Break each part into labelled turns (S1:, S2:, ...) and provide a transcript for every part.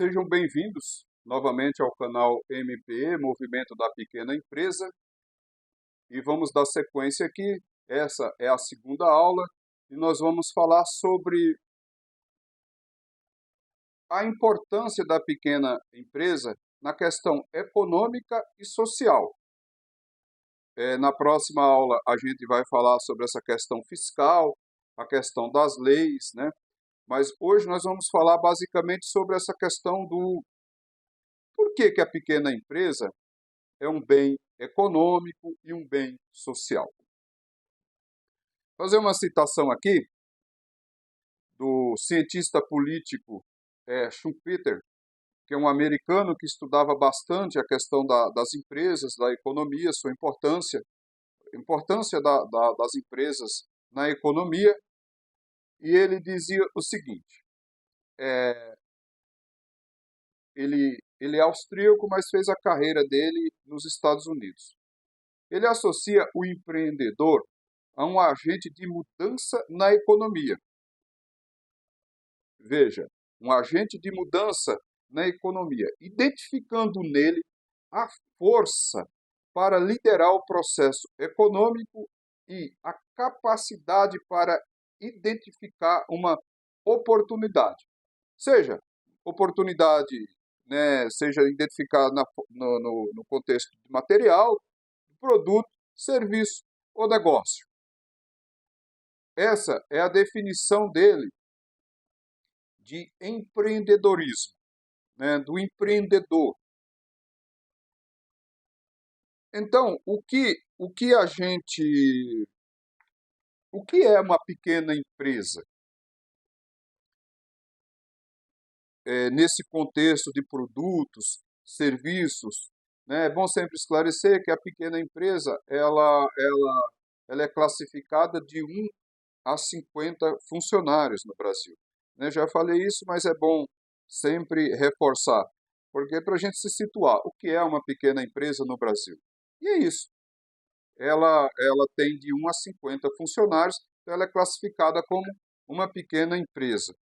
S1: Sejam bem-vindos novamente ao canal MPE, Movimento da Pequena Empresa, e vamos dar sequência aqui. Essa é a segunda aula e nós vamos falar sobre a importância da pequena empresa na questão econômica e social. Na próxima aula a gente vai falar sobre essa questão fiscal, a questão das leis, né? Mas hoje nós vamos falar basicamente sobre essa questão do por que a pequena empresa é um bem econômico e um bem social. Vou fazer uma citação aqui do cientista político Schumpeter, que é um americano que estudava bastante a questão das empresas, da economia, sua importância, a importância das empresas na economia, e ele dizia o seguinte, ele é austríaco, mas fez a carreira dele nos Estados Unidos. Ele associa o empreendedor a um agente de mudança na economia. Veja, um agente de mudança na economia, identificando nele a força para liderar o processo econômico e a capacidade para identificar uma oportunidade. Seja oportunidade, né, seja identificada no contexto de material, produto, serviço ou negócio. Essa é a definição dele de empreendedorismo, né, do empreendedor. Então, o que é uma pequena empresa? Nesse contexto de produtos, serviços, né, é bom sempre esclarecer que a pequena empresa ela é classificada de 1 a 50 funcionários no Brasil. Já falei isso, mas é bom sempre reforçar, porque é para a gente se situar, o que é uma pequena empresa no Brasil? E é isso, ela tem de 1 a 50 funcionários, então ela é classificada como uma pequena empresa.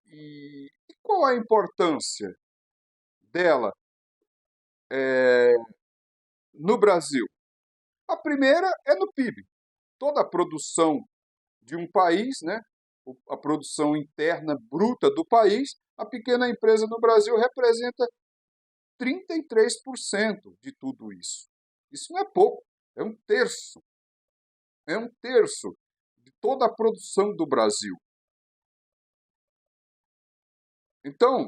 S1: E qual a importância dela no Brasil? A primeira é no PIB. Toda a produção de um país, né, a produção interna bruta do país, a pequena empresa no Brasil representa 33% de tudo isso. Isso não é pouco, é um terço. É um terço de toda a produção do Brasil. Então,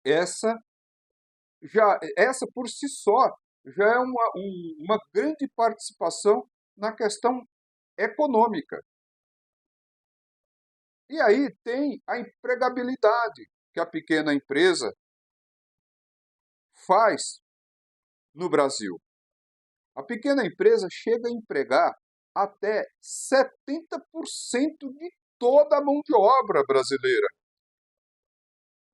S1: essa por si só já é uma grande participação na questão econômica. E aí tem a empregabilidade que a pequena empresa faz no Brasil. A pequena empresa chega a empregar até 70% de toda a mão de obra brasileira.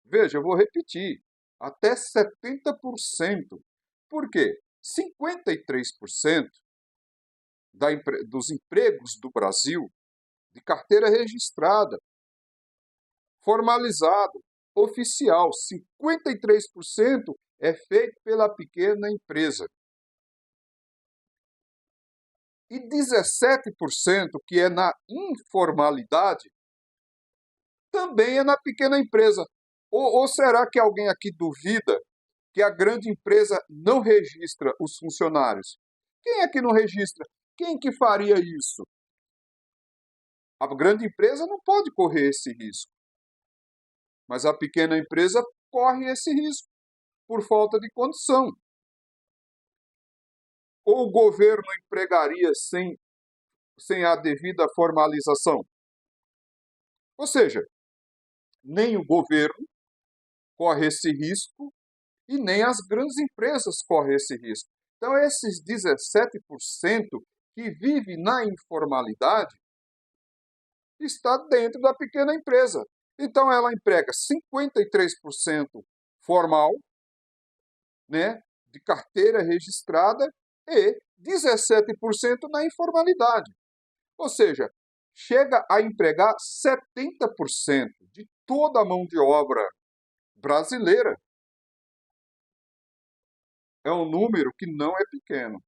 S1: Veja, eu vou repetir, até 70%. Por quê? 53% dos empregos do Brasil, de carteira registrada, formalizado, oficial, 53% é feito pela pequena empresa. E 17%, que é na informalidade, também é na pequena empresa. Ou será que alguém aqui duvida que a grande empresa não registra os funcionários? Quem é que não registra? Quem que faria isso? A grande empresa não pode correr esse risco. Mas a pequena empresa corre esse risco por falta de condição. Ou o governo empregaria sem a devida formalização? Ou seja, nem o governo corre esse risco e nem as grandes empresas correm esse risco. Então, esses 17% que vive na informalidade está dentro da pequena empresa. Então, ela emprega 53% formal, né, de carteira registrada, e 17% na informalidade. Ou seja, chega a empregar 70% de toda a mão de obra brasileira. É um número que não é pequeno.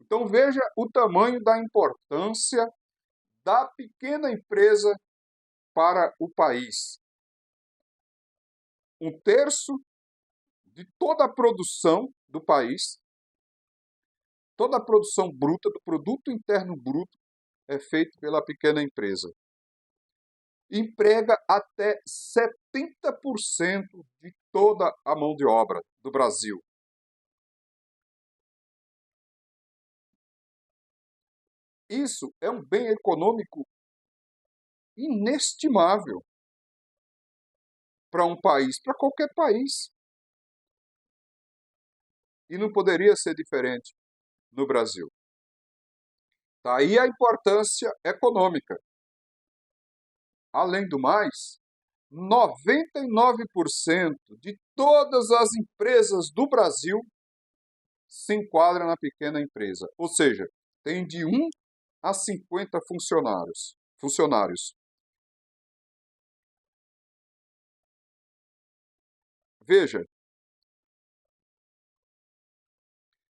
S1: Então veja o tamanho da importância da pequena empresa para o país. 1/3 de toda a produção do país, toda a produção bruta, do produto interno bruto, é feito pela pequena empresa. Emprega até 70% de toda a mão de obra do Brasil. Isso é um bem econômico inestimável para um país, para qualquer país. E não poderia ser diferente no Brasil. Daí a importância econômica. Além do mais, 99% de todas as empresas do Brasil se enquadram na pequena empresa. Ou seja, tem de 1 a 50 funcionários. Veja,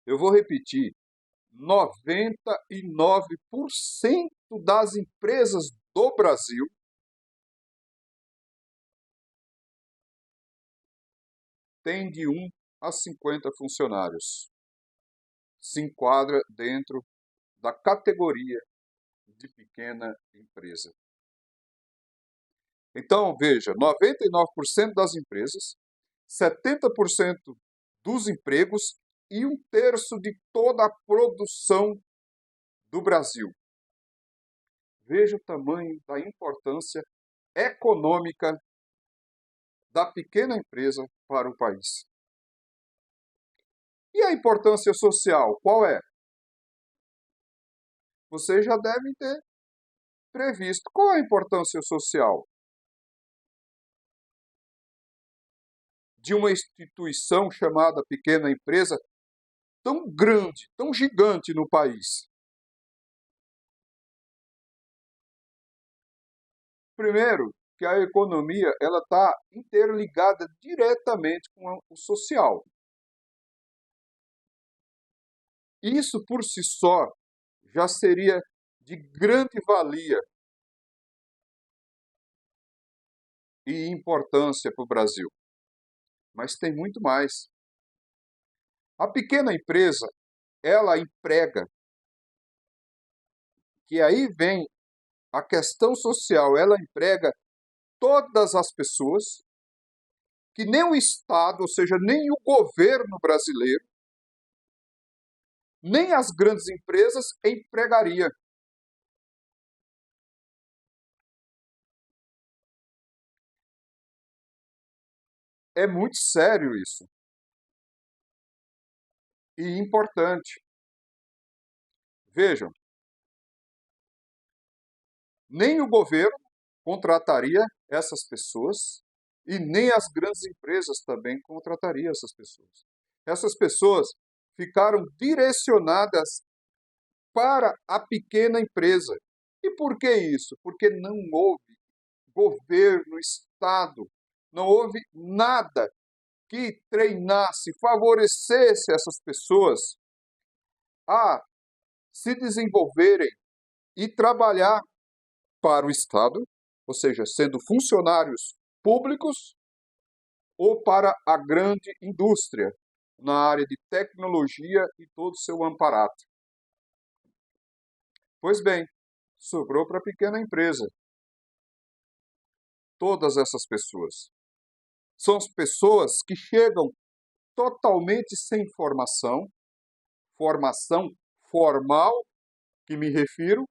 S1: eu vou repetir, 99% das empresas do Brasil tem de 1 a 50 funcionários. Se enquadra dentro da categoria de pequena empresa. Então, veja, 99% das empresas, 70% dos empregos e 1/3 de toda a produção do Brasil. Veja o tamanho da importância econômica da pequena empresa para o país. E a importância social, qual é? Vocês já devem ter previsto. Qual é a importância social de uma instituição chamada pequena empresa tão grande, tão gigante no país? Primeiro, que a economia ela está interligada diretamente com o social. Isso por si só já seria de grande valia e importância para o Brasil. Mas tem muito mais. A pequena empresa, ela emprega, que aí vem a questão social, ela emprega todas as pessoas, que nem o Estado, ou seja, nem o governo brasileiro, nem as grandes empresas empregaria. É muito sério isso. E importante. Vejam, nem o governo contrataria essas pessoas e nem as grandes empresas também contratariam essas pessoas. Essas pessoas ficaram direcionadas para a pequena empresa. E por que isso? Porque não houve governo, Estado, não houve nada que treinasse, favorecesse essas pessoas a se desenvolverem e trabalhar para o Estado, ou seja, sendo funcionários públicos, ou para a grande indústria, na área de tecnologia e todo o seu aparato. Pois bem, sobrou para a pequena empresa. Todas essas pessoas. São as pessoas que chegam totalmente sem formação formal, que me refiro.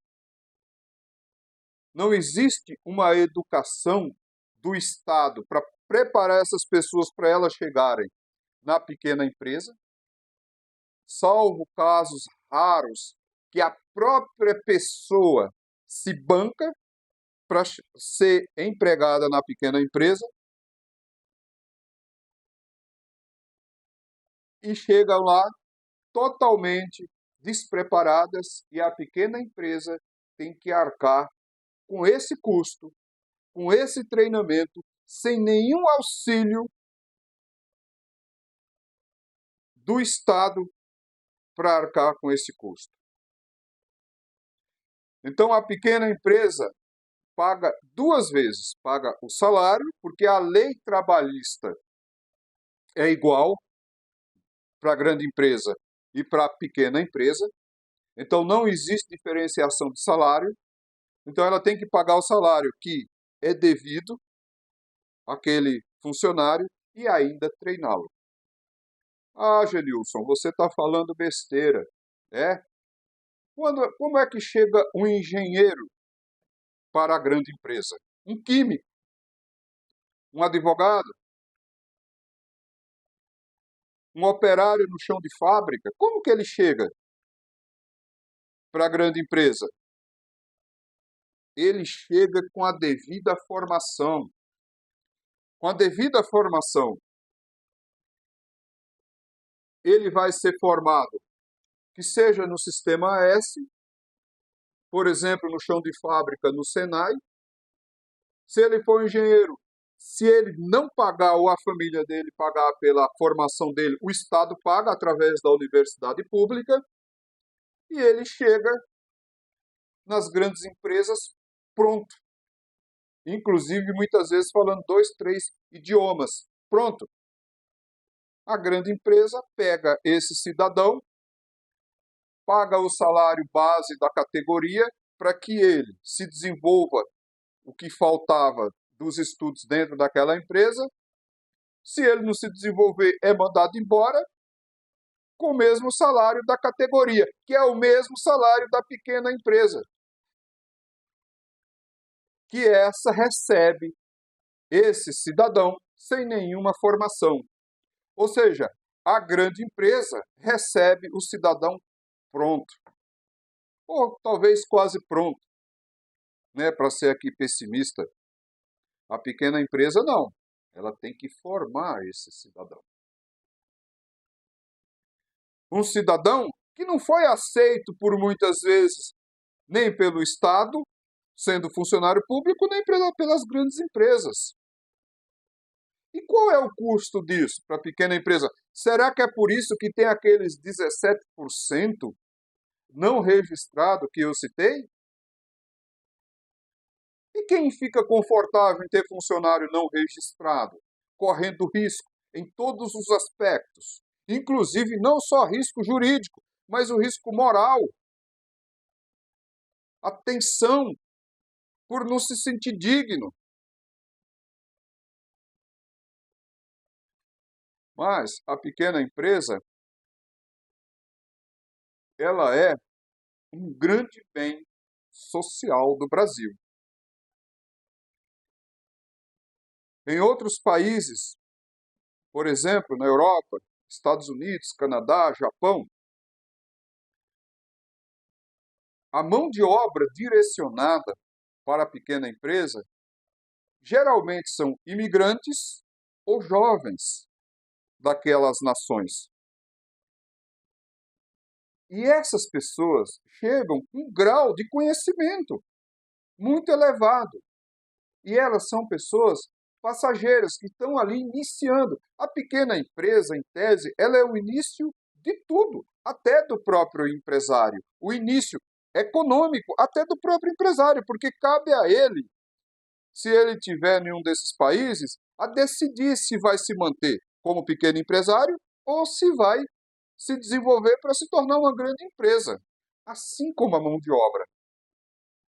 S1: Não existe uma educação do Estado para preparar essas pessoas para elas chegarem na pequena empresa, salvo casos raros que a própria pessoa se banca para ser empregada na pequena empresa e chegam lá totalmente despreparadas e a pequena empresa tem que arcar com esse custo, com esse treinamento, sem nenhum auxílio do Estado para arcar com esse custo. Então, a pequena empresa paga duas vezes, paga o salário, porque a lei trabalhista é igual para a grande empresa e para a pequena empresa, então não existe diferenciação de salário, então ela tem que pagar o salário que é devido àquele funcionário e ainda treiná-lo. Ah, Genilson, você está falando besteira, é? Como é que chega um engenheiro para a grande empresa? Um químico, um advogado, um operário no chão de fábrica? Como que ele chega para a grande empresa? Ele chega com a devida formação. Com a devida formação, ele vai ser formado, que seja no sistema AS, por exemplo, no chão de fábrica, no Senai. Se ele for engenheiro, se ele não pagar ou a família dele pagar pela formação dele, o Estado paga através da universidade pública e ele chega nas grandes empresas pronto. Inclusive, muitas vezes falando 2, 3 idiomas. Pronto. A grande empresa pega esse cidadão, paga o salário base da categoria para que ele se desenvolva o que faltava dos estudos dentro daquela empresa. Se ele não se desenvolver, é mandado embora com o mesmo salário da categoria, que é o mesmo salário da pequena empresa, que essa recebe esse cidadão sem nenhuma formação. Ou seja, a grande empresa recebe o cidadão pronto, ou talvez quase pronto, né, para ser aqui pessimista. A pequena empresa não, ela tem que formar esse cidadão. Um cidadão que não foi aceito por muitas vezes nem pelo Estado, sendo funcionário público, nem pelas grandes empresas. E qual é o custo disso para a pequena empresa? Será que é por isso que tem aqueles 17% não registrado que eu citei? E quem fica confortável em ter funcionário não registrado, correndo risco em todos os aspectos, inclusive não só risco jurídico, mas o risco moral, a tensão por não se sentir digno? Mas a pequena empresa, ela é um grande bem social do Brasil. Em outros países, por exemplo, na Europa, Estados Unidos, Canadá, Japão, a mão de obra direcionada para a pequena empresa geralmente são imigrantes ou jovens daquelas nações. E essas pessoas chegam com um grau de conhecimento muito elevado. E elas são pessoas passageiras que estão ali iniciando. A pequena empresa, em tese, ela é o início de tudo, até do próprio empresário. O início econômico, até do próprio empresário, porque cabe a ele, se ele estiver em um desses países, a decidir se vai se manter como pequeno empresário ou se vai se desenvolver para se tornar uma grande empresa. Assim como a mão de obra.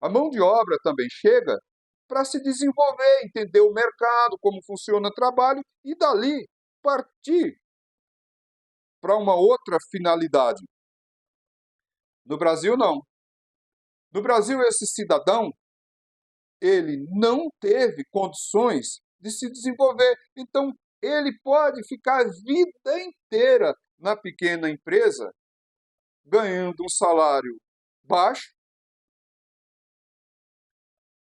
S1: A mão de obra também chega para se desenvolver, entender o mercado, como funciona o trabalho e dali partir para uma outra finalidade. No Brasil, não. No Brasil, esse cidadão, ele não teve condições de se desenvolver. Então, ele pode ficar a vida inteira na pequena empresa, ganhando um salário baixo,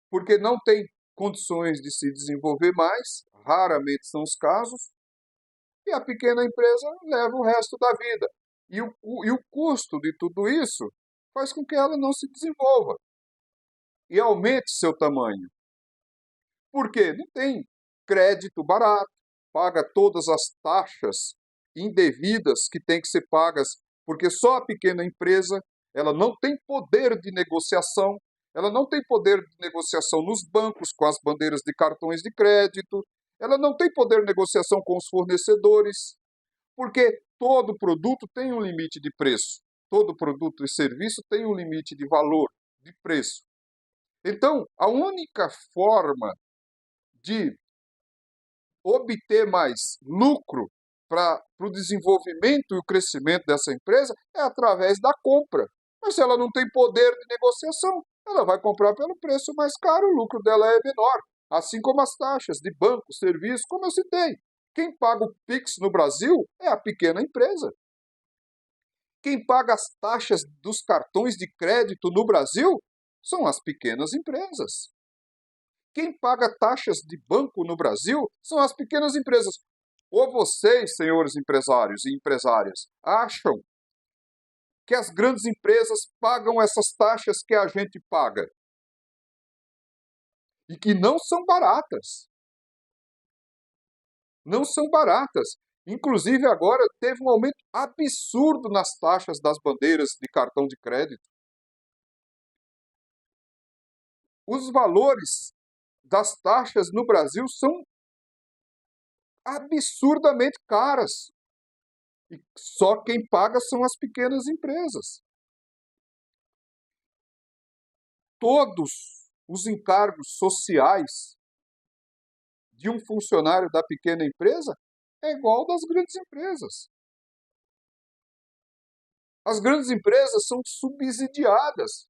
S1: porque não tem condições de se desenvolver mais, raramente são os casos, e a pequena empresa leva o resto da vida. E o custo de tudo isso faz com que ela não se desenvolva. e aumente seu tamanho. Por quê? Não tem crédito barato, paga todas as taxas indevidas que têm que ser pagas, porque só a pequena empresa, ela não tem poder de negociação, ela não tem poder de negociação nos bancos com as bandeiras de cartões de crédito, ela não tem poder de negociação com os fornecedores, porque todo produto tem um limite de preço, todo produto e serviço tem um limite de valor, de preço. Então, a única forma de obter mais lucro para o desenvolvimento e o crescimento dessa empresa é através da compra. Mas se ela não tem poder de negociação, ela vai comprar pelo preço mais caro, o lucro dela é menor. Assim como as taxas de banco, serviço, como eu citei. Quem paga o Pix no Brasil é a pequena empresa. Quem paga as taxas dos cartões de crédito no Brasil são as pequenas empresas. Quem paga taxas de banco no Brasil são as pequenas empresas. Ou vocês, senhores empresários e empresárias, acham que as grandes empresas pagam essas taxas que a gente paga? E que não são baratas. Não são baratas. Inclusive, agora teve um aumento absurdo nas taxas das bandeiras de cartão de crédito. Os valores das taxas no Brasil são absurdamente caras. E só quem paga são as pequenas empresas. Todos os encargos sociais de um funcionário da pequena empresa é igual das grandes empresas. As grandes empresas são subsidiadas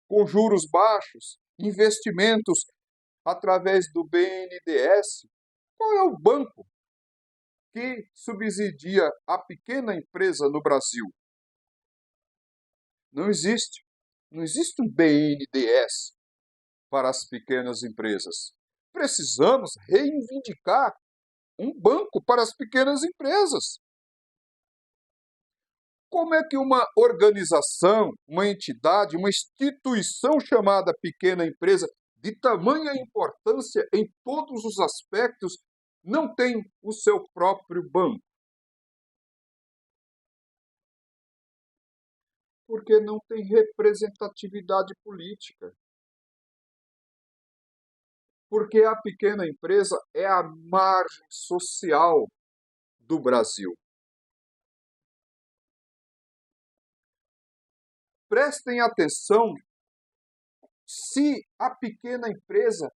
S1: com juros baixos, investimentos através do BNDES. Qual é o banco que subsidia a pequena empresa no Brasil? Não existe. Não existe um BNDES para as pequenas empresas. Precisamos reivindicar um banco para as pequenas empresas. Como é que uma organização, uma entidade, uma instituição chamada pequena empresa, de tamanha importância em todos os aspectos, não tem o seu próprio banco? Porque não tem representatividade política. Porque a pequena empresa é a margem social do Brasil. Prestem atenção se a pequena empresa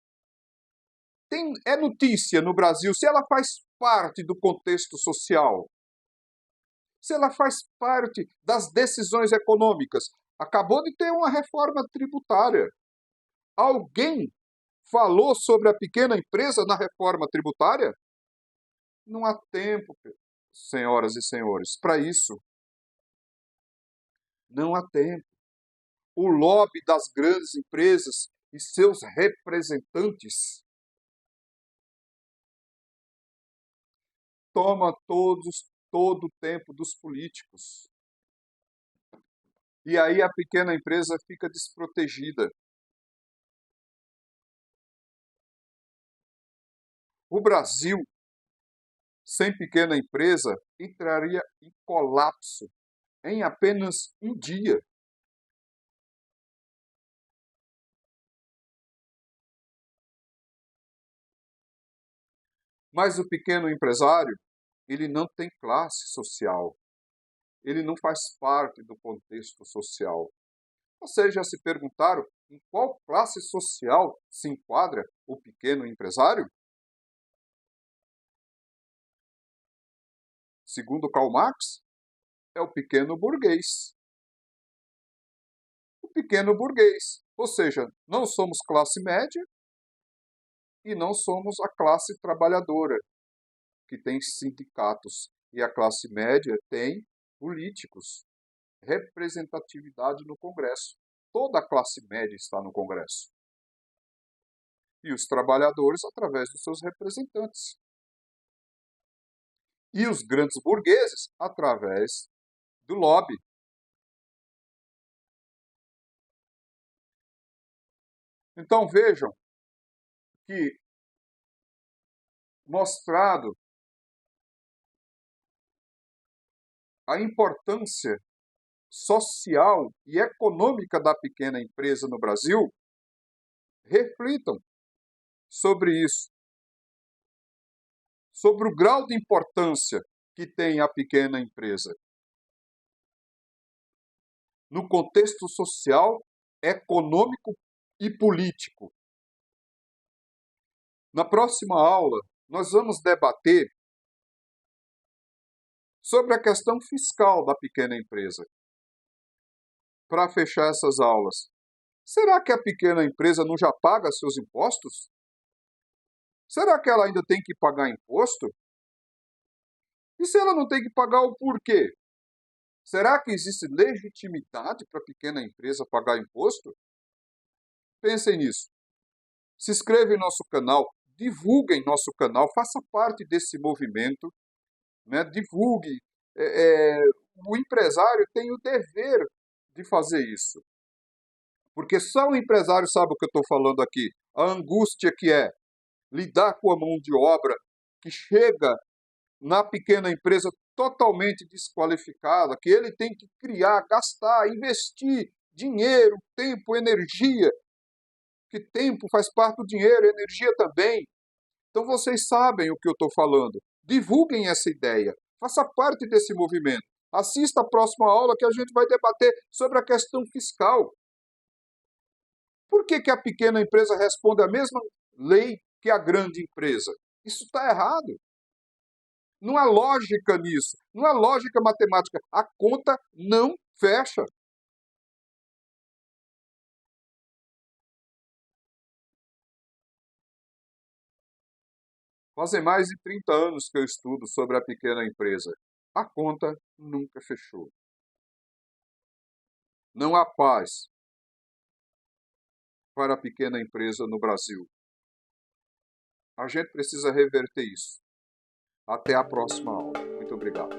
S1: é notícia no Brasil, se ela faz parte do contexto social, se ela faz parte das decisões econômicas. Acabou de ter uma reforma tributária. Alguém falou sobre a pequena empresa na reforma tributária? Não há tempo, senhoras e senhores, para isso. Não há tempo. O lobby das grandes empresas e seus representantes toma todo o tempo dos políticos. E aí a pequena empresa fica desprotegida. O Brasil, sem pequena empresa, entraria em colapso em apenas um dia. Mas o pequeno empresário, ele não tem classe social. Ele não faz parte do contexto social. Vocês já se perguntaram em qual classe social se enquadra o pequeno empresário? Segundo Karl Marx, é o pequeno burguês. O pequeno burguês. Ou seja, não somos classe média e não somos a classe trabalhadora, que tem sindicatos. E a classe média tem políticos, representatividade no Congresso. Toda a classe média está no Congresso. E os trabalhadores através dos seus representantes. E os grandes burgueses através do lobby. Então vejam que mostrado a importância social e econômica da pequena empresa no Brasil, reflitam sobre isso, sobre o grau de importância que tem a pequena empresa no contexto social, econômico e político. Na próxima aula, nós vamos debater sobre a questão fiscal da pequena empresa. Para fechar essas aulas, será que a pequena empresa não já paga seus impostos? Será que ela ainda tem que pagar imposto? E se ela não tem que pagar, o porquê? Será que existe legitimidade para a pequena empresa pagar imposto? Pensem nisso. Se inscreva em nosso canal, divulguem nosso canal, faça parte desse movimento, né? Divulgue. O empresário tem o dever de fazer isso. Porque só o empresário sabe o que eu estou falando aqui. A angústia que é lidar com a mão de obra que chega na pequena empresa totalmente desqualificada, que ele tem que criar, gastar, investir dinheiro, tempo, energia, que tempo faz parte do dinheiro, energia também. Então vocês sabem o que eu estou falando. Divulguem essa ideia, faça parte desse movimento. Assista a próxima aula que a gente vai debater sobre a questão fiscal. Por que a pequena empresa responde à mesma lei que a grande empresa? Isso está errado. Não há lógica nisso, não há lógica matemática. A conta não fecha. Fazem mais de 30 anos que eu estudo sobre a pequena empresa. A conta nunca fechou. Não há paz para a pequena empresa no Brasil. A gente precisa reverter isso. Até a próxima aula. Muito obrigado.